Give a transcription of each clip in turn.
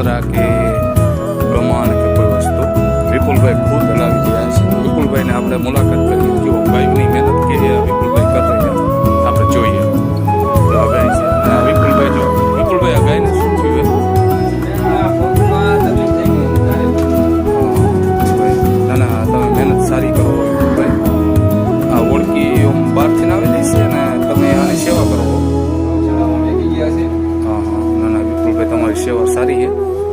કૂતરા કે ગમાણ કે કોઈ વસ્તુ વિપુલભાઈ ખુદ હલાવી રહ્યા છે. વિપુલભાઈને આપણે મુલાકાત કરીએ. જો ગાયની મહેનત કે વિપુલભાઈ કરી રહ્યા આપણે જોઈએ. તો આ ગાય છે. વિપુલભાઈ જો વિપુલભાઈ આ ગાયને શું થયું? ના ના તમે મહેનત સારી કરો વિપુલભાઈ. આ ઓળખી એમ બહારથી આવેલી છે ને તમે આની સેવા કરો. હા હા ના ના વિપુલભાઈ તમારી સેવા સારી છે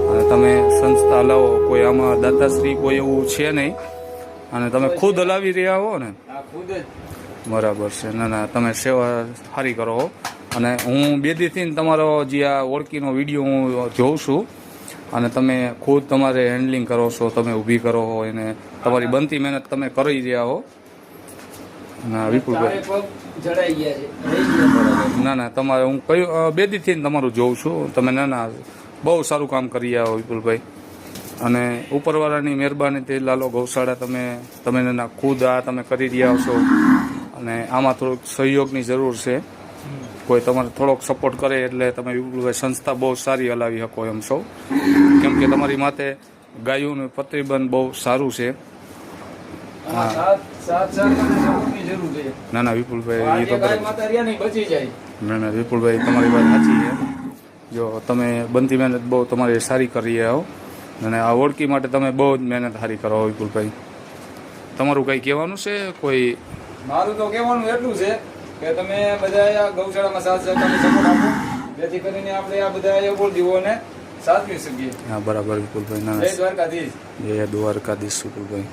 અને તમે સંસ્થા હલાવો. કોઈ આમાં દાતાશ્રી કોઈ એવું છે નહીં અને તમે ખુદ હલાવી રહ્યા હો ને? બરાબર છે. ના ના તમે સેવા સારી કરો હો. અને હું બે દીથી તમારો જે આ ઓળખીનો વિડીયો હું જોઉં છું અને તમે ખુદ તમારે હેન્ડલિંગ કરો છો, તમે ઊભી કરો હો એને તમારી બનતી મહેનત તમે કરી રહ્યા હો. ના વિપુલભાઈ ના ના તમારે હું કયું બે દીથી તમારું જોઉં છું. તમે ના ના બહુ સારું કામ કરી રહ્યા હો વિપુલભાઈ. અને ઉપરવાળાની મહેરબાનીથી લાલો ગૌશાળા તમે ના ખુદ આ તમે કરી રહ્યા છો અને આમાં થોડુંક સહયોગની જરૂર છે. કોઈ તમારે થોડોક સપોર્ટ કરે એટલે તમે વિપુલભાઈ સંસ્થા બહુ સારી હલાવી શકો એમ છો. કેમ કે તમારી માથે ગાયોનું પ્રતિબંધ બહુ સારું છે. ના ના વિપુલભાઈ એ તો ના ના વિપુલભાઈ તમારી વાત સાચી છે. જો તમે બનતી મહેનત બહુ તમારી સારી કરી રહ્યા હો અને આ ઓળખી માટે તમે બહુ જ મહેનત સારી કરો વિપુલભાઈ. તમારું કંઈ કહેવાનું છે? કોઈ મારું તો કહેવાનું એટલું છે કે તમે બધા ગૌશાળામાં સાથ સહકારની સપોર્ટ આપો જેથી કરીને આપણે આ બધા ઓળખીઓને સાચવી શકીએ. હા બરાબર વિપુલભાઈ. ના જય દ્વારકાધીશ. જય દ્વારકાધીશ વિપુલભાઈ.